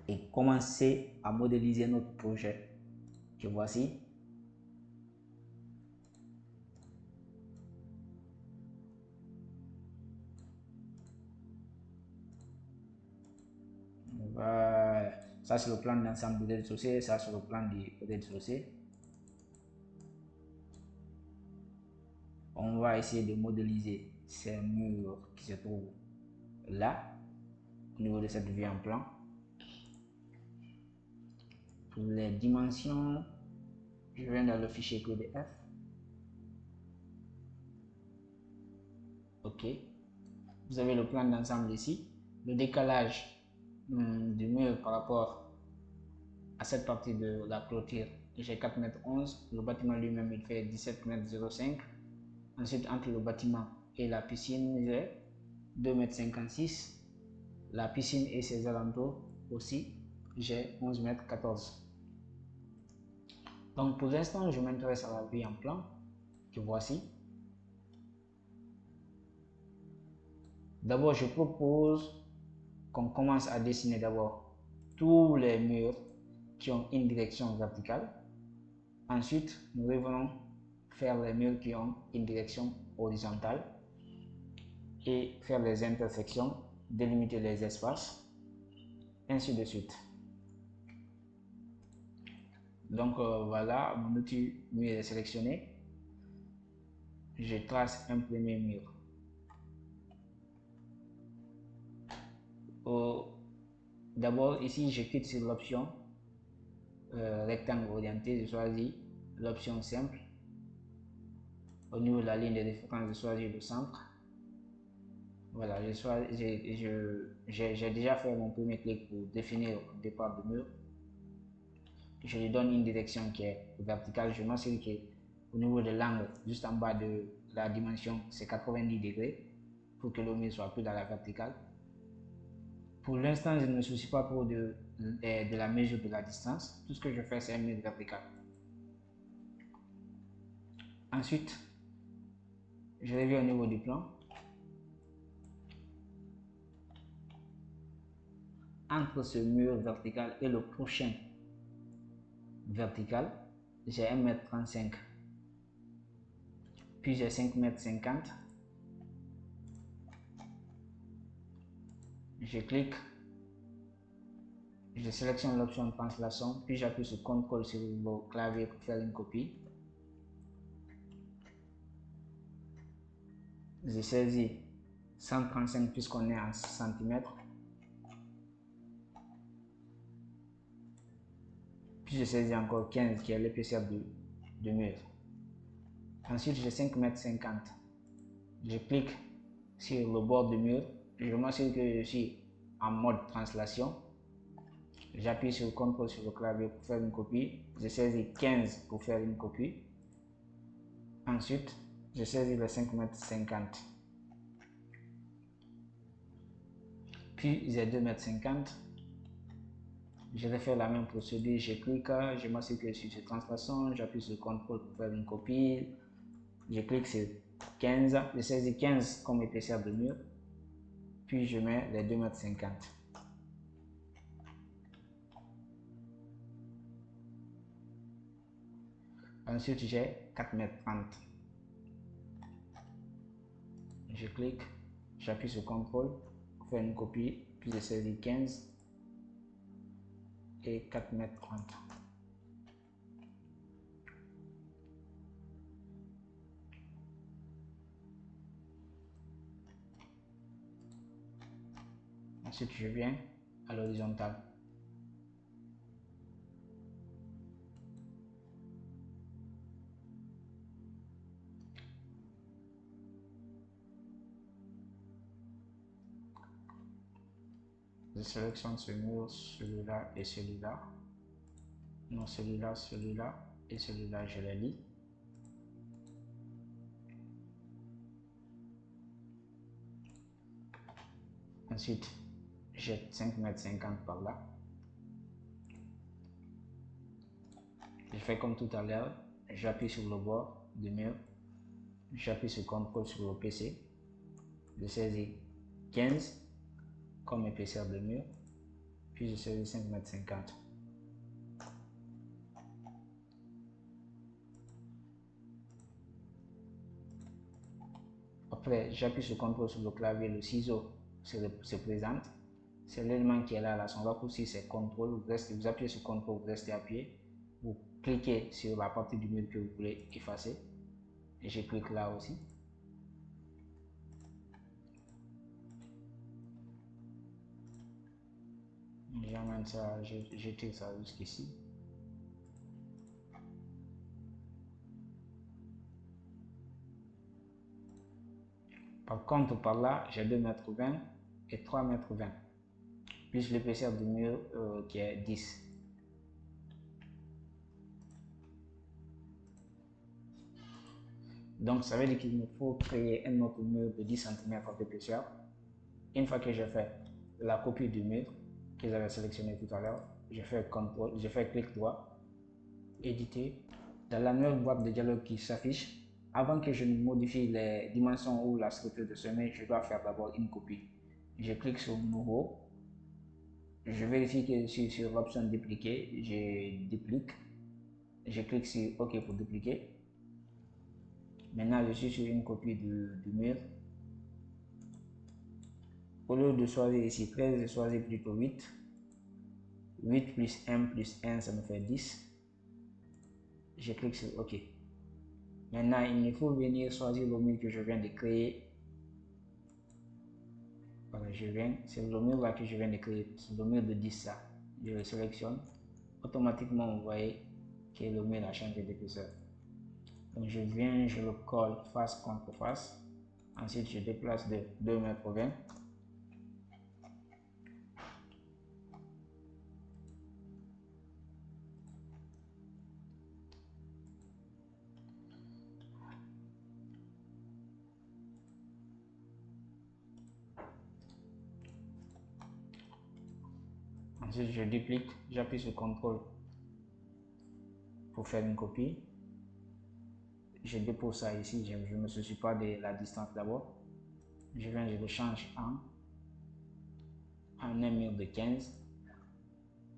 et commencer à modéliser notre projet que voici. Voilà. Ça, c'est le plan d'ensemble du rez-de-chaussée. Ça, c'est le plan du rez-de-chaussée. On va essayer de modéliser ces murs qui se trouvent là, au niveau de cette vue en plan. Pour les dimensions, je viens dans le fichier PDF. OK. Vous avez le plan d'ensemble ici. Le décalage du mur par rapport à cette partie de la clôture, j'ai 4,11 m. Le bâtiment lui-même, il fait 17,05 m. Ensuite, entre le bâtiment et la piscine, j'ai 2,56 m. La piscine et ses alentours aussi, j'ai 11,14 m. Donc, pour l'instant, je m'intéresse à la vue en plan que voici. D'abord, je propose qu'on commence à dessiner d'abord tous les murs qui ont une direction verticale. Ensuite, nous revenons faire les murs qui ont une direction horizontale et faire les intersections, délimiter les espaces, ainsi de suite. Donc voilà, mon outil mur est sélectionné. Je trace un premier mur. D'abord, ici, je clique sur l'option rectangle orienté, je choisis l'option simple. Au niveau de la ligne de référence, je choisis le centre. Voilà, j'ai déjà fait mon premier clic pour définir un départ de mur. Je lui donne une direction qui est verticale. Je m'assure qu'au niveau de l'angle, juste en bas de la dimension, c'est 90 degrés pour que le mur soit plus dans la verticale. Pour l'instant, je ne me soucie pas trop de la mesure de la distance. Tout ce que je fais, c'est un mur vertical. Ensuite, je reviens au niveau du plan. Entre ce mur vertical et le prochain vertical, j'ai 1,35 m. Puis j'ai 5,50 m. Je clique, je sélectionne l'option translation, puis j'appuie sur CTRL sur le clavier pour faire une copie. Je saisis 135 puisqu'on est en cm. Puis je saisis encore 15 qui est l'épaisseur du mur. Ensuite, j'ai 5,50 m. Je clique sur le bord du mur. Je m'assure que je suis en mode translation. J'appuie sur CTRL sur le clavier pour faire une copie. Je saisis 15 pour faire une copie. Ensuite, je saisis les 5,50 m. Puis j'ai 2,50 m. Je vais faire la même procédure. Je clique, je m'assure que je suis sur translation. J'appuie sur CTRL pour faire une copie. Je clique sur 15. Je saisis 15 comme épaisseur de mur. Puis je mets les 2,50 m. Ensuite, j'ai 4,30 m. Je clique, j'appuie sur CTRL pour faire une copie, puis je saisis 15 et 4,30 m. Ensuite, je viens à l'horizontale. Je sélectionne ce mur, celui-là et celui-là. Non, celui-là, celui-là et celui-là, je les lis. Ensuite, j'ai 5,50 m par là. Je fais comme tout à l'heure, j'appuie sur le bord du mur, j'appuie sur CTRL sur le PC, je saisis 15 comme épaisseur de mur, puis je saisis 5,50 m. Après, j'appuie sur CTRL sur le clavier, le ciseau se présente. C'est l'élément qui est là, son raccourci c'est CTRL, vous appuyez sur CTRL, vous restez appuyé, vous cliquez sur la partie du mur que vous voulez effacer, et je clique là aussi. J'amène ça, je tire ça jusqu'ici. Par contre, par là, j'ai 2,20 m et 3,20 m, plus l'épaisseur du mur qui est 10. Donc, ça veut dire qu'il me faut créer un autre mur de 10 cm d'épaisseur. Une fois que j'ai fait la copie du mur que j'avais sélectionné tout à l'heure, je fais clic droit, éditer. Dans la nouvelle boîte de dialogue qui s'affiche, avant que je ne modifie les dimensions ou la structure de ce mur, je dois faire d'abord une copie. Je clique sur nouveau, je vérifie que je suis sur l'option dupliquer, je duplique, je clique sur OK pour dupliquer. Maintenant, je suis sur une copie du mur. Au lieu de choisir ici 13, je choisis plutôt 8. 8 plus 1, ça me fait 10. Je clique sur OK. Maintenant, il me faut venir choisir le mur que je viens de créer. Voilà, c'est le mur là que je viens de créer, c'est le mur de 10 ça. Je le sélectionne. Automatiquement, vous voyez que le mur a changé d'épaisseur. Donc, je viens, je le colle face contre face. Ensuite, je déplace de 2,20 m. Ensuite, je duplique, j'appuie sur CTRL pour faire une copie. Je dépose ça ici, je ne me soucie pas de la distance d'abord. Je viens, je le change en un mur de 15.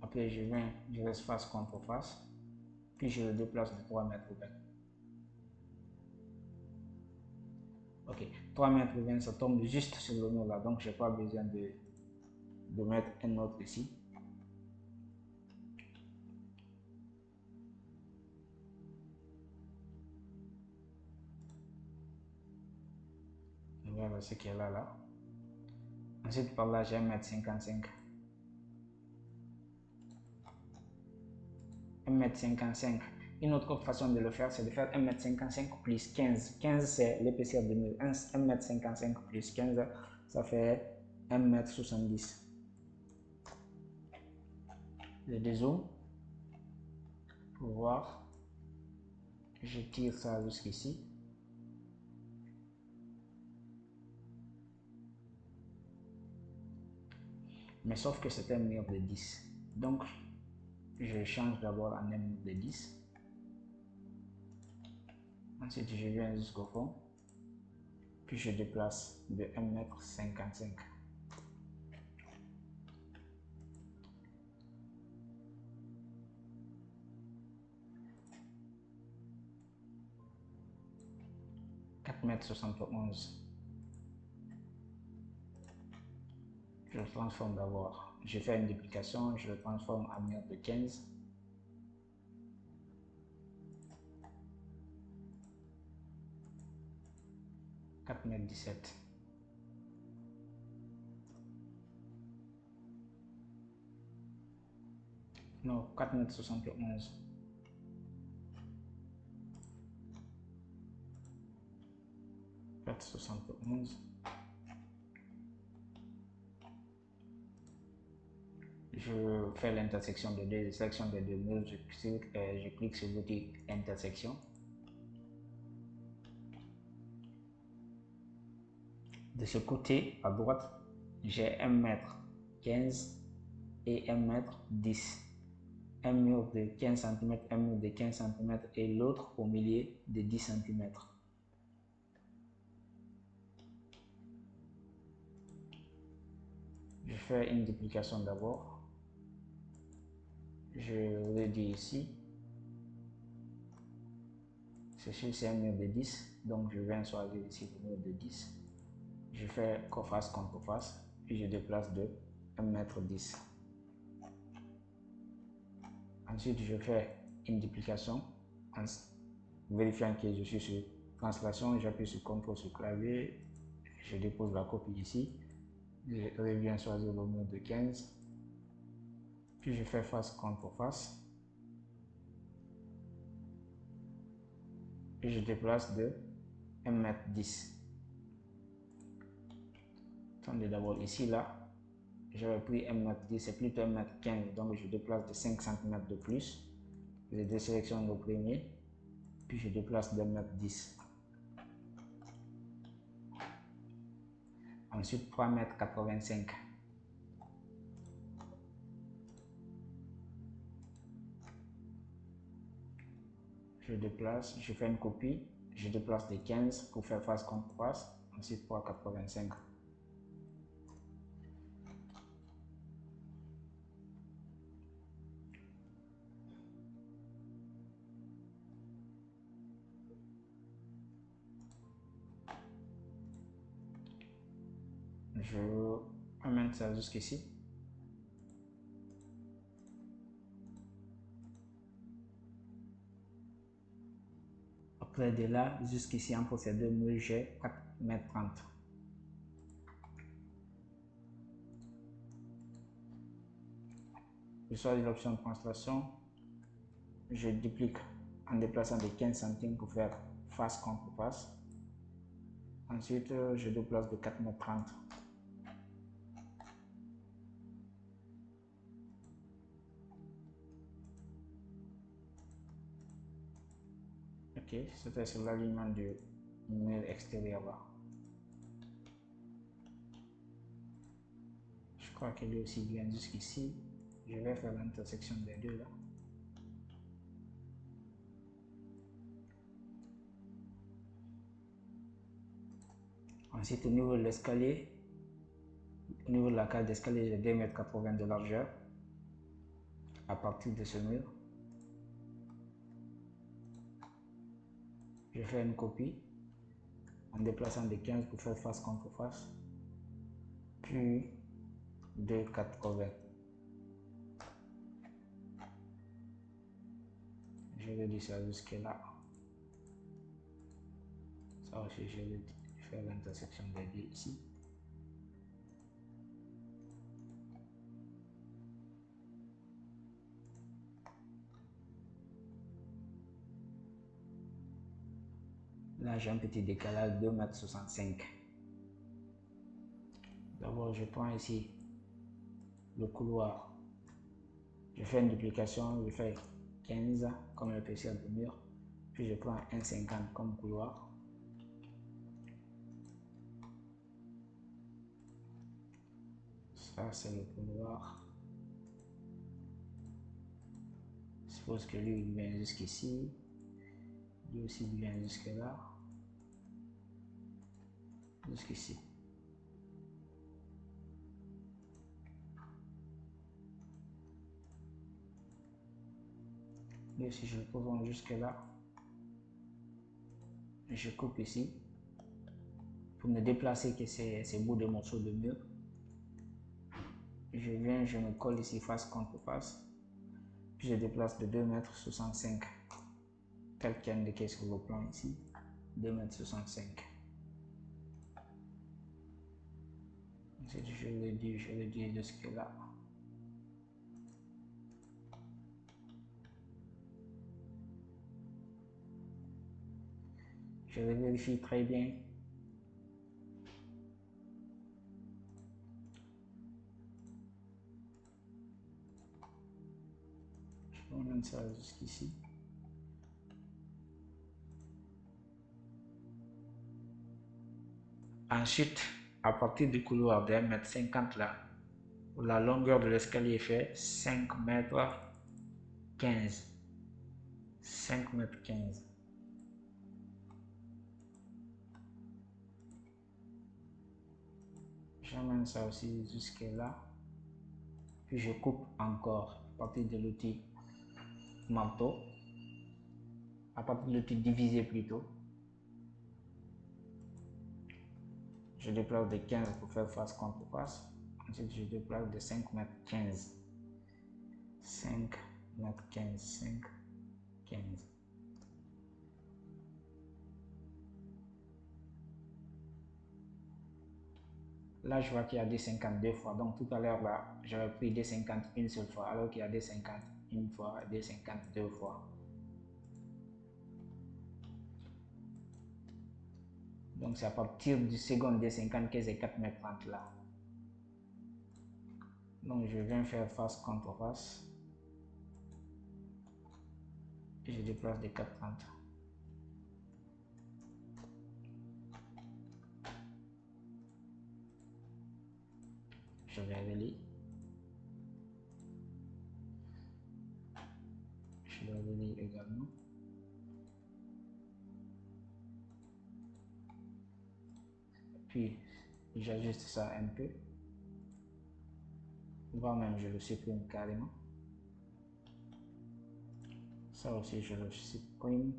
Après, je viens, je reste face contre face. Puis je le déplace de 3,20 m. Ok, 3,20 m, ça tombe juste sur le mur là, donc je n'ai pas besoin de mettre un autre ici. Voilà ce qui est là. Ensuite, par là, j'ai 1,55 m. 1,55 m. Une autre façon de le faire, c'est de faire 1,55 m plus 15. 15, c'est l'épaisseur du mur. 1,55 m plus 15, ça fait 1,70 m. Je dézoome pour voir. Je tire ça jusqu'ici. Mais sauf que c'est un mur de 10. Donc, je change d'abord en un mur de 10. Ensuite, je viens jusqu'au fond. Puis je déplace de 1,55 m. « 4,71 m. Je le transforme d'abord. Je fais une duplication, je le transforme en mur de 15. « 4,17 m. Non, 4,71 m. 4,71 m. Je fais l'intersection de deux, sélection de deux murs, je clique sur l'outil intersection. De ce côté, à droite, j'ai 1,15 m et 1,10 m. Un mur de 15 cm, un mur de 15 cm et l'autre au milieu de 10 cm. Je fais une duplication d'abord. Je redis ici. Ceci, c'est un mur de 10. Donc, je viens choisir ici le mur de 10. Je fais face contre face. Puis, je déplace de 1,10 m. Ensuite, je fais une duplication. En vérifiant que je suis sur translation, j'appuie sur CTRL sur clavier. Je dépose la copie ici. Je reviens choisir le mur de 15. Puis, je fais face contre face. Puis, je déplace de 1,10 m. Attendez d'abord ici, là. J'avais pris 1,10 m, c'est plutôt 1,15 m, donc je déplace de 5 cm de plus. Je désélectionne le premier, puis je déplace de 1,10 m. Ensuite, 3,85 m. Je déplace, je fais une copie, je déplace de 15 pour faire face contre face, ensuite 3,85 m. Je amène ça jusqu'ici. Après de là, jusqu'ici, entre ces deux murs, j'ai 4,30 m. Je choisis l'option de translation. Je duplique en déplaçant de 15 centimes pour faire face contre face. Ensuite, je déplace de 4,30 m. Ok, c'était sur l'alignement du mur extérieur là. Je crois que lui aussi vient jusqu'ici. Je vais faire l'intersection des deux là. Ensuite, au niveau de l'escalier, au niveau de la cage d'escalier, j'ai 2,80 m de largeur à partir de ce mur. Je fais une copie en déplaçant de 15 pour faire face contre face, puis 2,80 m. Je vais dire ça jusque là. Ça aussi, je vais faire l'intersection des deux ici. Là, j'ai un petit décalage de 2,65 m. D'abord, je prends ici le couloir. Je fais une duplication, je fais 15 comme l'épaisseur du mur. Puis je prends 1,50 comme couloir. Ça, c'est le couloir. Je suppose que lui, il vient jusqu'ici. Lui aussi, il vient jusque là. Jusqu'ici. Lui aussi, je le pose jusque là. Je coupe ici. Pour me déplacer que ces bouts de morceaux de mur. Je viens, je me colle ici face contre face. Puis je déplace de 2,65 m. Tel qu'indiqué sur le plan ici. 2,65 m. Ensuite, je le dis jusque là. Je le vérifie très bien. Je ramène ça jusqu'ici. Ensuite, à partir du couloir de 1,50 m là, la longueur de l'escalier fait 5,15 m. 5,15 m. J'amène ça aussi jusque là. Puis je coupe encore partir de l'outil marteau, à partir de l'outil diviser plutôt. Je déplace de 15 pour faire face contre face. Ensuite, je déplace de 5 mètres 15. 5 mètres 15, 5, 15. Là, je vois qu'il y a des 50 deux fois. Donc, tout à l'heure, là, j'avais pris des 50 une seule fois, alors qu'il y a des 50 une fois, des 50 deux fois. Donc, c'est à partir du second des 50 que j'ai 4 mètres 30 là. Donc, je viens faire face contre face. Et je déplace de 4,30. Je vais relier. Je vais relier également. Puis, j'ajuste ça un peu. Voire même, je le supprime carrément. Ça aussi, je le supprime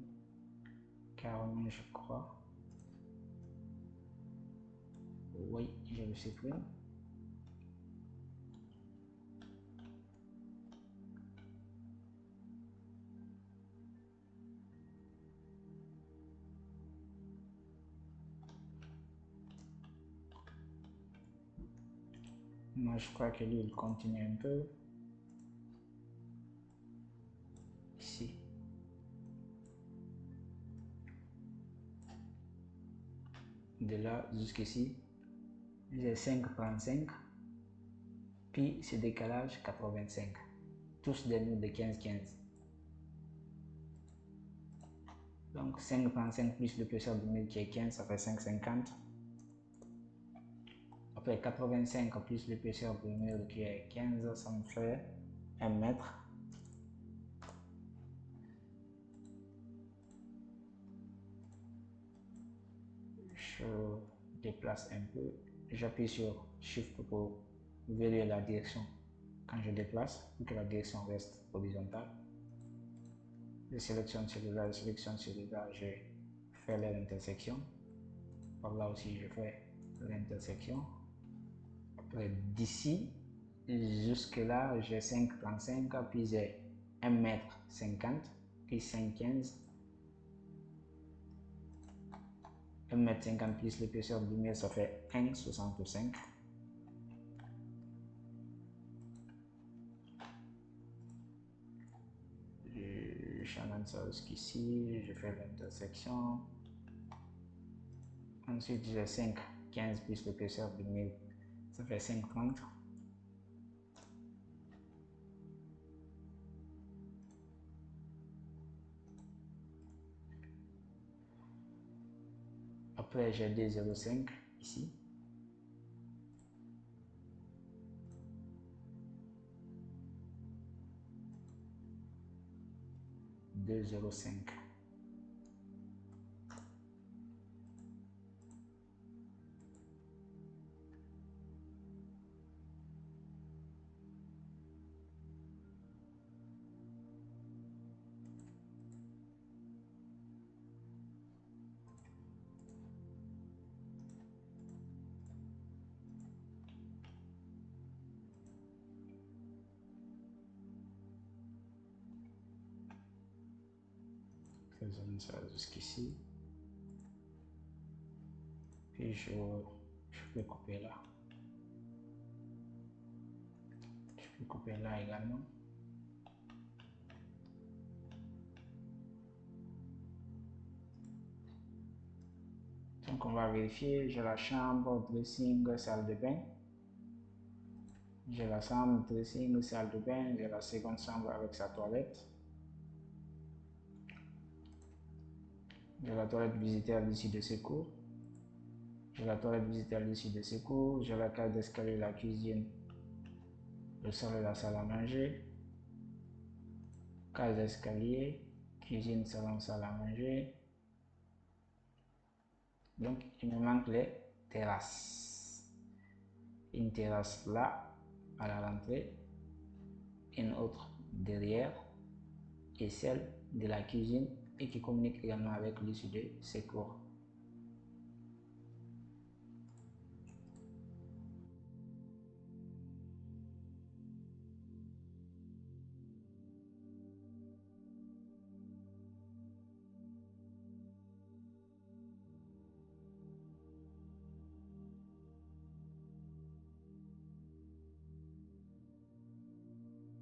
carrément, je crois. Oui, je le supprime. Moi, je crois que lui, il continue un peu. Ici. De là jusqu'ici, j'ai 5,35. Puis, ce décalage, 85. Tous des murs de 15-15. Donc, 5,35 plus l'épaisseur du mur qui est 15, ça fait 5,50. Après, 85 plus l'épaisseur du mur qui est 15, ça me fait 1 mètre. Je déplace un peu. J'appuie sur Shift pour verrouiller la direction quand je déplace, pour que la direction reste horizontale. Je sélectionne celui-là, je sélectionne celui-là, je fais l'intersection. Par là aussi, je fais l'intersection. Après, d'ici jusque là, j'ai 5,35, puis j'ai 1 mètre 50, puis 5,15. 1 mètre 50 plus l'épaisseur du mur, ça fait 1,65. J'amène ça jusqu'ici, je fais l'intersection. Ensuite, j'ai 5,15 plus l'épaisseur du mur, ça fait 5,30. Après, j'ai 2,05 ici. 2,05. Faisons ça jusqu'ici. Puis je peux couper là. Je peux couper là également. Donc on va vérifier. J'ai la chambre, dressing, salle de bain. J'ai la chambre, dressing, salle de bain. J'ai la seconde chambre avec sa toilette. J'ai la toilette visiteurs à l'issue de secours. J'ai la toilette visiteurs à l'issue de secours. J'ai la cage d'escalier, la cuisine, le salon et la salle à manger. Cage d'escalier, cuisine, salon, salle à manger. Donc, il me manque les terrasses. Une terrasse là, à la rentrée. Une autre derrière et celle de la cuisine et qui communique également avec l'issue de secours.